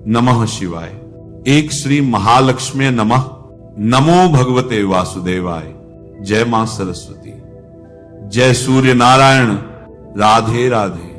नमः शिवाय। एक श्री महालक्ष्मी नमः। नमो भगवते वासुदेवाय। जय मां सरस्वती। जय सूर्य नारायण। राधे राधे।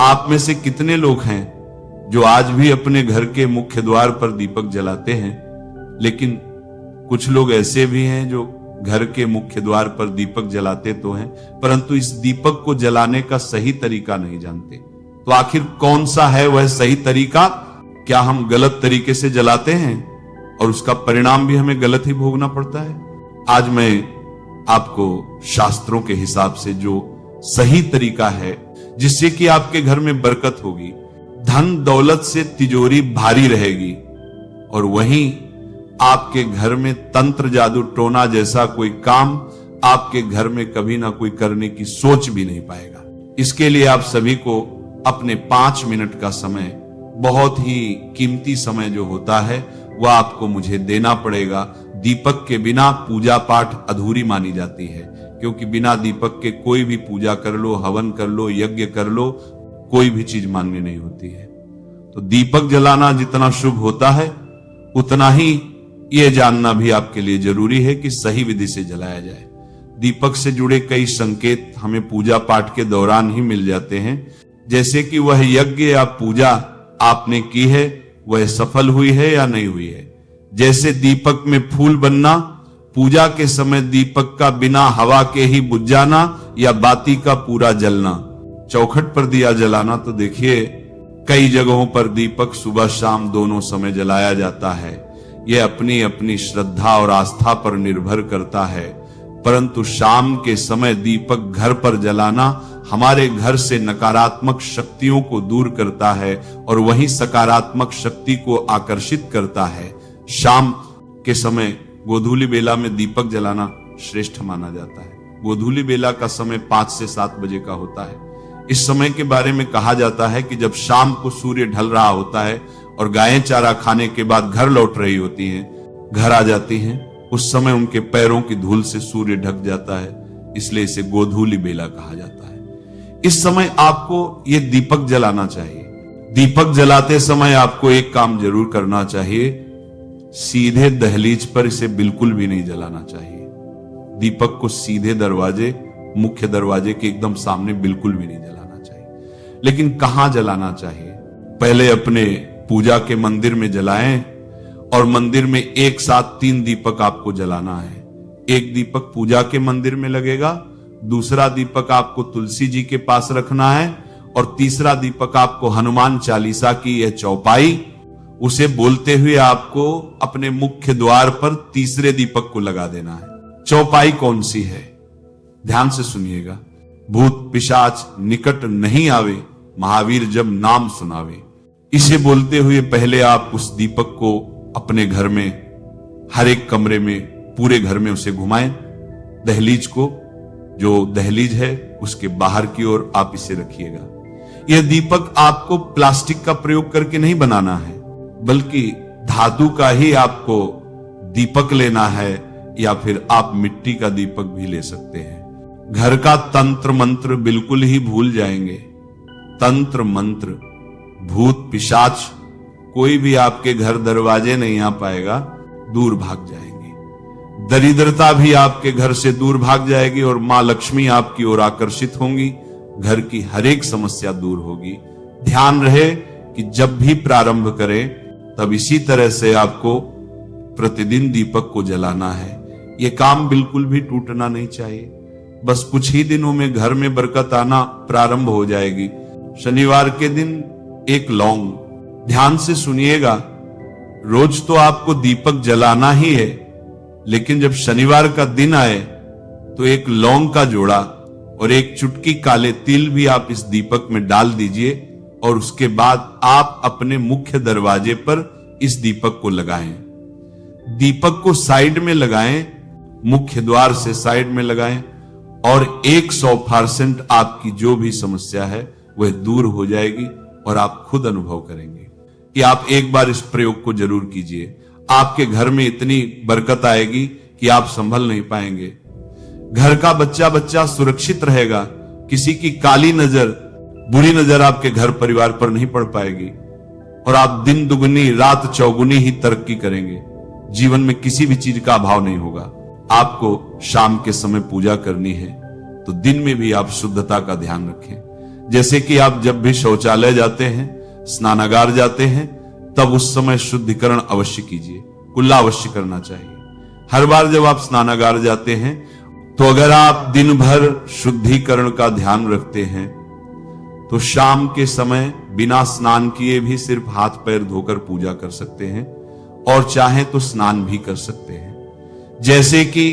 आप में से कितने लोग हैं जो आज भी अपने घर के मुख्य द्वार पर दीपक जलाते हैं? लेकिन कुछ लोग ऐसे भी हैं जो घर के मुख्य द्वार पर दीपक जलाते तो हैं, परंतु इस दीपक को जलाने का सही तरीका नहीं जानते। तो आखिर कौन सा है वह सही तरीका? क्या हम गलत तरीके से जलाते हैं और उसका परिणाम भी हमें गलत ही भोगना पड़ता है? आज मैं आपको शास्त्रों के हिसाब से जो सही तरीका है जिससे कि आपके घर में बरकत होगी, धन दौलत से तिजोरी भारी रहेगी, और वहीं आपके घर में तंत्र जादू टोना जैसा कोई काम आपके घर में कभी ना कोई करने की सोच भी नहीं पाएगा। इसके लिए आप सभी को अपने 5 मिनट का समय, बहुत ही कीमती समय जो होता है, वह आपको मुझे देना पड़ेगा। दीपक के बिना पूजा पाठ अधूरी मानी जाती है, क्योंकि बिना दीपक के कोई भी पूजा कर लो, हवन कर लो, यज्ञ कर लो, कोई भी चीज मान्य नहीं होती है। तो दीपक जलाना जितना शुभ होता है, उतना ही यह जानना भी आपके लिए जरूरी है कि सही विधि से जलाया जाए। दीपक से जुड़े कई संकेत हमें पूजा पाठ के दौरान ही मिल जाते हैं, जैसे कि वह यज्ञ या पूजा आपने की है वह सफल हुई है या नहीं हुई है। जैसे दीपक में फूल बनना, पूजा के समय दीपक का बिना हवा के ही बुझ जाना, या बाती का पूरा जलना। चौखट पर दिया जलाना तो देखिए कई जगहों पर दीपक सुबह शाम दोनों समय जलाया जाता है। यह अपनी अपनी श्रद्धा और आस्था पर निर्भर करता है, परंतु शाम के समय दीपक घर पर जलाना हमारे घर से नकारात्मक शक्तियों को दूर करता है और वहीं सकारात्मक शक्ति को आकर्षित करता है। शाम के समय गोधूली बेला में दीपक जलाना श्रेष्ठ माना जाता है। गोधूली बेला का समय 5 से 7 बजे का होता है। इस समय के बारे में कहा जाता है कि जब शाम को सूर्य ढल रहा होता है और गायें चारा खाने के बाद घर लौट रही होती हैं, घर आ जाती हैं, उस समय उनके पैरों की धूल से सूर्य ढक जाता है, इसलिए इसे गोधूली बेला कहा जाता है। इस समय आपको ये दीपक जलाना चाहिए। दीपक जलाते समय आपको एक काम जरूर करना चाहिए, सीधे दहलीज पर इसे बिल्कुल भी नहीं जलाना चाहिए। दीपक को सीधे दरवाजे, मुख्य दरवाजे के एकदम सामने बिल्कुल भी नहीं जलाना चाहिए। लेकिन कहां जलाना चाहिए? पहले अपने पूजा के मंदिर में जलाएं, और मंदिर में एक साथ 3 दीपक आपको जलाना है। एक दीपक पूजा के मंदिर में लगेगा, दूसरा दीपक आपको तुलसी जी के पास रखना है, और तीसरा दीपक आपको हनुमान चालीसा की यह चौपाई, उसे बोलते हुए आपको अपने मुख्य द्वार पर तीसरे दीपक को लगा देना है। चौपाई कौन सी है? ध्यान से सुनिएगा। भूत पिशाच निकट नहीं आवे, महावीर जब नाम सुनावे। इसे बोलते हुए पहले आप उस दीपक को अपने घर में, हर एक कमरे में, पूरे घर में उसे घुमाएं। दहलीज को, जो दहलीज है उसके बाहर की ओर आप इसे रखिएगा। यह दीपक आपको प्लास्टिक का प्रयोग करके नहीं बनाना है, बल्कि धातु का ही आपको दीपक लेना है, या फिर आप मिट्टी का दीपक भी ले सकते हैं। घर का तंत्र मंत्र बिल्कुल ही भूल जाएंगे। तंत्र मंत्र, भूत पिशाच कोई भी आपके घर दरवाजे नहीं आ पाएगा, दूर भाग जाएंगे। दरिद्रता भी आपके घर से दूर भाग जाएगी और मां लक्ष्मी आपकी ओर आकर्षित होंगी। घर की हर एक समस्या दूर होगी। ध्यान रहे कि जब भी प्रारंभ करें तब इसी तरह से आपको प्रतिदिन दीपक को जलाना है। यह काम बिल्कुल भी टूटना नहीं चाहिए। बस कुछ ही दिनों में घर में बरकत आना प्रारंभ हो जाएगी। शनिवार के दिन एक लौंग, ध्यान से सुनिएगा, रोज तो आपको दीपक जलाना ही है, लेकिन जब शनिवार का दिन आए तो एक लौंग का जोड़ा और एक चुटकी काले तिल भी आप इस दीपक में डाल दीजिए, और उसके बाद आप अपने मुख्य दरवाजे पर इस दीपक को लगाएं। दीपक को साइड में लगाएं, मुख्य द्वार से साइड में लगाएं, और 100% आपकी जो भी समस्या है वह दूर हो जाएगी, और आप खुद अनुभव करेंगे कि आप एक बार इस प्रयोग को जरूर कीजिए। आपके घर में इतनी बरकत आएगी कि आप संभल नहीं पाएंगे। घर का बच्चा बच्चा सुरक्षित रहेगा। किसी की काली नजर, बुरी नजर आपके घर परिवार पर नहीं पड़ पाएगी। और आप दिन दुगनी रात चौगुनी ही तरक्की करेंगे। जीवन में किसी भी चीज का अभाव नहीं होगा। आपको शाम के समय पूजा करनी है तो दिन में भी आप शुद्धता का ध्यान रखें। जैसे कि आप जब भी शौचालय जाते हैं, स्नानागार जाते हैं, तब उस समय शुद्धिकरण अवश्य कीजिए, कुल्ला अवश्य करना चाहिए। हर बार जब आप स्नानागार जाते हैं तो अगर आप दिन भर शुद्धिकरण का ध्यान रखते हैं तो शाम के समय बिना स्नान किए भी सिर्फ हाथ पैर धोकर पूजा कर सकते हैं और चाहे तो स्नान भी कर सकते हैं। जैसे कि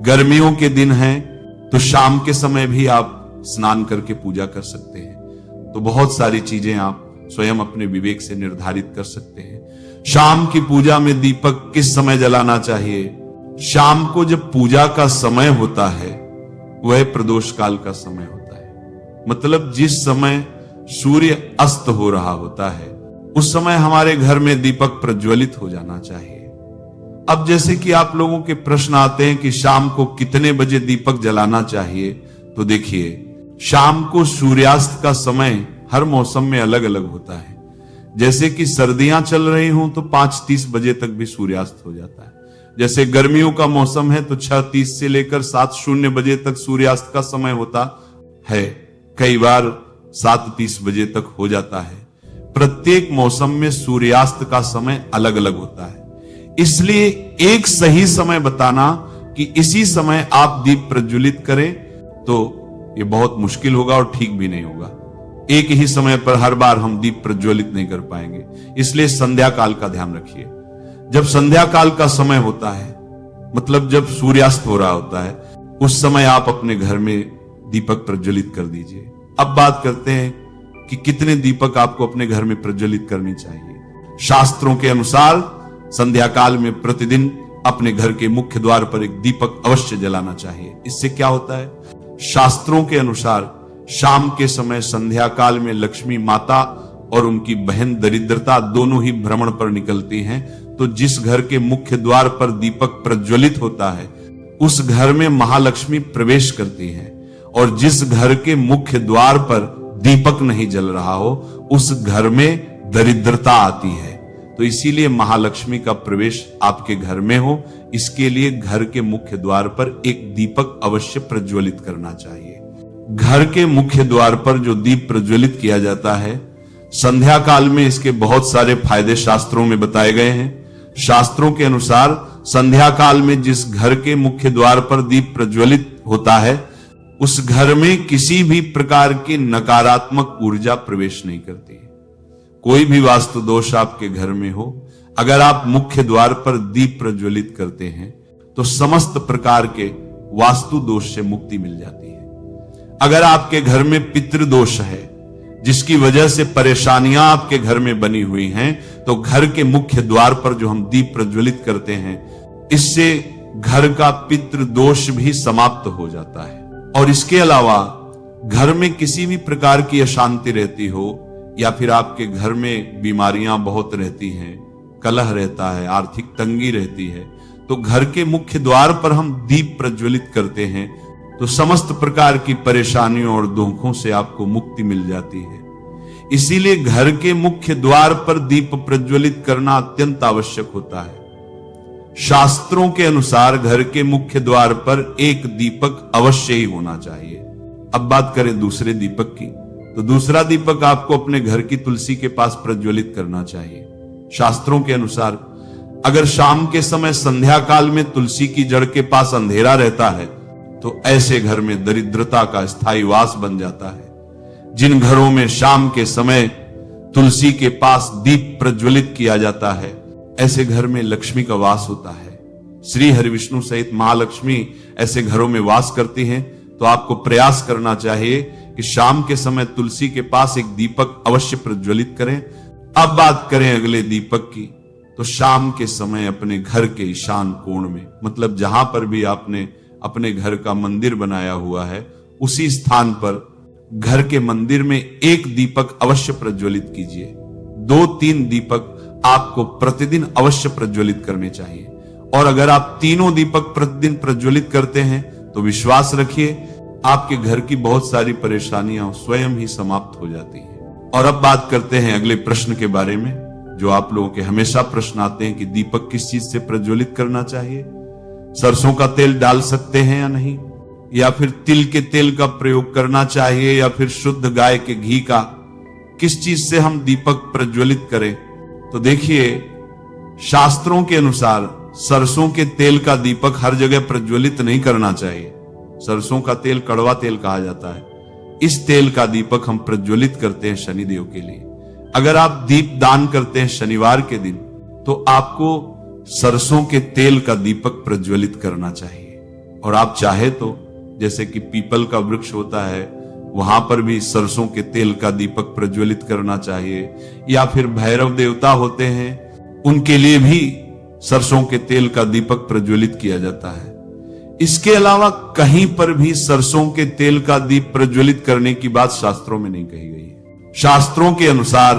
गर्मियों के दिन हैं तो शाम के समय भी आप स्नान करके पूजा कर सकते हैं। तो बहुत सारी चीजें आप स्वयं अपने विवेक से निर्धारित कर सकते हैं। शाम की पूजा में दीपक किस समय जलाना चाहिए? शाम को जब पूजा का समय होता है वह प्रदोष काल का समय होता है, मतलब जिस समय सूर्य अस्त हो रहा होता है उस समय हमारे घर में दीपक प्रज्वलित हो जाना चाहिए। अब जैसे कि आप लोगों के प्रश्न आते हैं कि शाम को कितने बजे दीपक जलाना चाहिए, तो देखिए शाम को सूर्यास्त का समय हर मौसम में अलग अलग होता है। जैसे कि सर्दियां चल रही हों तो 5:30 बजे तक भी सूर्यास्त हो जाता है। जैसे गर्मियों का मौसम है तो 6:30 से लेकर 7:00 बजे तक सूर्यास्त का समय होता है, कई बार 7:30 बजे तक हो जाता है। प्रत्येक मौसम में सूर्यास्त का समय अलग अलग होता है, इसलिए एक सही समय बताना कि इसी समय आप दीप प्रज्वलित करें तो यह बहुत मुश्किल होगा और ठीक भी नहीं होगा। एक ही समय पर हर बार हम दीप प्रज्वलित नहीं कर पाएंगे, इसलिए संध्या काल का ध्यान रखिए। जब संध्या काल का समय होता है, मतलब जब सूर्यास्त हो रहा होता है, उस समय आप अपने घर में दीपक प्रज्वलित कर दीजिए। अब बात करते हैं कि कितने दीपक आपको अपने घर में प्रज्वलित करनी चाहिए। शास्त्रों के अनुसार संध्या काल में प्रतिदिन अपने घर के मुख्य द्वार पर एक दीपक अवश्य जलाना चाहिए। इससे क्या होता है? शास्त्रों के अनुसार शाम के समय संध्या काल में लक्ष्मी माता और उनकी बहन दरिद्रता दोनों ही भ्रमण पर निकलती हैं, तो जिस घर के मुख्य द्वार पर दीपक प्रज्वलित होता है उस घर में महालक्ष्मी प्रवेश करती हैं, और जिस घर के मुख्य द्वार पर दीपक नहीं जल रहा हो उस घर में दरिद्रता आती है। तो इसीलिए महालक्ष्मी का प्रवेश आपके घर में हो, इसके लिए घर के मुख्य द्वार पर एक दीपक अवश्य प्रज्वलित करना चाहिए। घर के मुख्य द्वार पर जो दीप प्रज्वलित किया जाता है, संध्या काल में इसके बहुत सारे फायदे शास्त्रों में बताए गए हैं। शास्त्रों के अनुसार संध्या काल में जिस घर के मुख्य द्वार पर दीप प्रज्वलित होता है उस घर में किसी भी प्रकार की नकारात्मक ऊर्जा प्रवेश नहीं करती है। कोई भी वास्तु दोष आपके घर में हो, अगर आप मुख्य द्वार पर दीप प्रज्वलित करते हैं तो समस्त प्रकार के वास्तु दोष से मुक्ति मिल जाती है। अगर आपके घर में पितृदोष है जिसकी वजह से परेशानियां आपके घर में बनी हुई हैं, तो घर के मुख्य द्वार पर जो हम दीप प्रज्वलित करते हैं इससे घर का पितृदोष भी समाप्त हो जाता है। और इसके अलावा घर में किसी भी प्रकार की अशांति रहती हो या फिर आपके घर में बीमारियां बहुत रहती हैं, कलह रहता है, आर्थिक तंगी रहती है, तो घर के मुख्य द्वार पर हम दीप प्रज्वलित करते हैं तो समस्त प्रकार की परेशानियों और दुखों से आपको मुक्ति मिल जाती है। इसीलिए घर के मुख्य द्वार पर दीप प्रज्वलित करना अत्यंत आवश्यक होता है। शास्त्रों के अनुसार घर के मुख्य द्वार पर एक दीपक अवश्य ही होना चाहिए। अब बात करें दूसरे दीपक की, तो दूसरा दीपक आपको अपने घर की तुलसी के पास प्रज्वलित करना चाहिए। शास्त्रों के अनुसार अगर शाम के समय संध्या काल में तुलसी की जड़ के पास अंधेरा रहता है तो ऐसे घर में दरिद्रता का स्थायी वास बन जाता है। जिन घरों में शाम के समय तुलसी के पास दीप प्रज्वलित किया जाता है ऐसे घर में लक्ष्मी का वास होता है। श्री हरिविष्णु सहित महालक्ष्मी ऐसे घरों में वास करती हैं। तो आपको प्रयास करना चाहिए कि शाम के समय तुलसी के पास एक दीपक अवश्य प्रज्वलित करें। अब बात करें अगले दीपक की, तो शाम के समय अपने घर के ईशान कोण में, मतलब जहां पर भी आपने अपने घर का मंदिर बनाया हुआ है उसी स्थान पर घर के मंदिर में एक दीपक अवश्य प्रज्वलित कीजिए। 2-3 दीपक आपको प्रतिदिन अवश्य प्रज्वलित करने चाहिए। और अगर आप तीनों दीपक प्रतिदिन प्रज्वलित करते हैं तो विश्वास रखिए आपके घर की बहुत सारी परेशानियां स्वयं ही समाप्त हो जाती हैं। और अब बात करते हैं अगले प्रश्न के बारे में, जो आप लोगों के हमेशा प्रश्न आते हैं कि दीपक किस चीज से प्रज्वलित करना चाहिए। सरसों का तेल डाल सकते हैं या नहीं, या फिर तिल के तेल का प्रयोग करना चाहिए, या फिर शुद्ध गाय के घी का, किस चीज से हम दीपक प्रज्वलित करें। तो देखिए, शास्त्रों के अनुसार सरसों के तेल का दीपक हर जगह प्रज्वलित नहीं करना चाहिए। सरसों का तेल कड़वा तेल कहा जाता है। इस तेल का दीपक हम प्रज्वलित करते हैं शनिदेव के लिए। अगर आप दीप दान करते हैं शनिवार के दिन, तो आपको सरसों के तेल का दीपक प्रज्वलित करना चाहिए। और आप चाहे तो जैसे कि पीपल का वृक्ष होता है, वहां पर भी सरसों के तेल का दीपक प्रज्वलित करना चाहिए, या फिर भैरव देवता होते हैं, उनके लिए भी सरसों के तेल का दीपक प्रज्वलित किया जाता है। इसके अलावा कहीं पर भी सरसों के तेल का दीप प्रज्वलित करने की बात शास्त्रों में नहीं कही गई है। शास्त्रों के अनुसार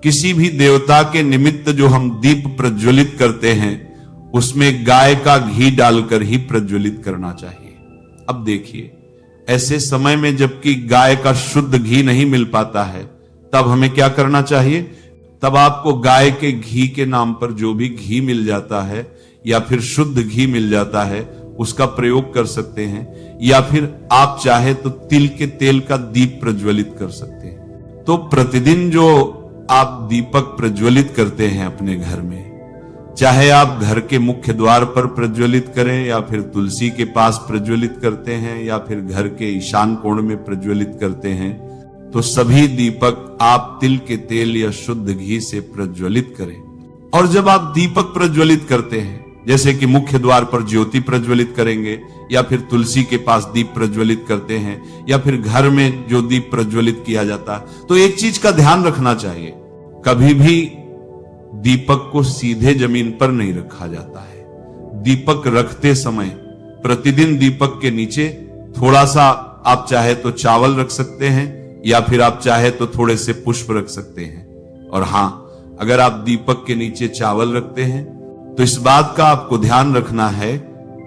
किसी भी देवता के निमित्त जो हम दीप प्रज्वलित करते हैं, उसमें गाय का घी डालकर ही प्रज्वलित करना चाहिए। अब देखिए, ऐसे समय में जबकि गाय का शुद्ध घी नहीं मिल पाता है, तब हमें क्या करना चाहिए? तब आपको गाय के घी के नाम पर जो भी घी मिल जाता है या फिर शुद्ध घी मिल जाता है, उसका प्रयोग कर सकते हैं, या फिर आप चाहे तो तिल के तेल का दीप प्रज्वलित कर सकते हैं। तो प्रतिदिन जो आप दीपक प्रज्वलित करते हैं अपने घर में, चाहे आप घर के मुख्य द्वार पर प्रज्वलित करें, या फिर तुलसी के पास प्रज्वलित करते हैं, या फिर घर के ईशान कोण में प्रज्वलित करते हैं, तो सभी दीपक आप तिल के तेल या शुद्ध घी से प्रज्वलित करें। और जब आप दीपक प्रज्वलित करते हैं, जैसे कि मुख्य द्वार पर ज्योति प्रज्वलित करेंगे, या फिर तुलसी के पास दीप प्रज्वलित करते हैं, या फिर घर में जो दीप प्रज्वलित किया जाता है, तो एक चीज का ध्यान रखना चाहिए, कभी भी दीपक को सीधे जमीन पर नहीं रखा जाता है। दीपक रखते समय प्रतिदिन दीपक के नीचे थोड़ा सा आप चाहे तो चावल रख सकते हैं, या फिर आप चाहे तो थोड़े से पुष्प रख सकते हैं। और हां, अगर आप दीपक के नीचे चावल रखते हैं, तो इस बात का आपको ध्यान रखना है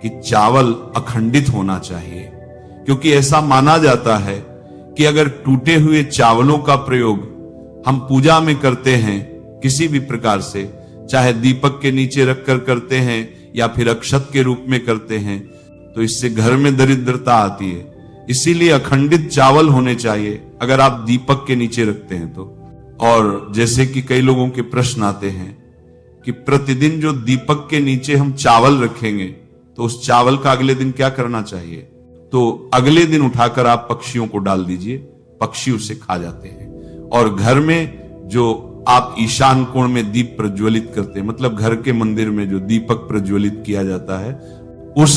कि चावल अखंडित होना चाहिए, क्योंकि ऐसा माना जाता है कि अगर टूटे हुए चावलों का प्रयोग हम पूजा में करते हैं किसी भी प्रकार से, चाहे दीपक के नीचे रखकर करते हैं या फिर अक्षत के रूप में करते हैं, तो इससे घर में दरिद्रता आती है। इसीलिए अखंडित चावल होने चाहिए अगर आप दीपक के नीचे रखते हैं तो। और जैसे कि कई लोगों के प्रश्न आते हैं कि प्रतिदिन जो दीपक के नीचे हम चावल रखेंगे, तो उस चावल का अगले दिन क्या करना चाहिए? तो अगले दिन उठाकर आप पक्षियों को डाल दीजिए, पक्षी उसे खा जाते हैं। और घर में जो आप ईशान कोण में दीप प्रज्वलित करते हैं, मतलब घर के मंदिर में जो दीपक प्रज्वलित किया जाता है, उस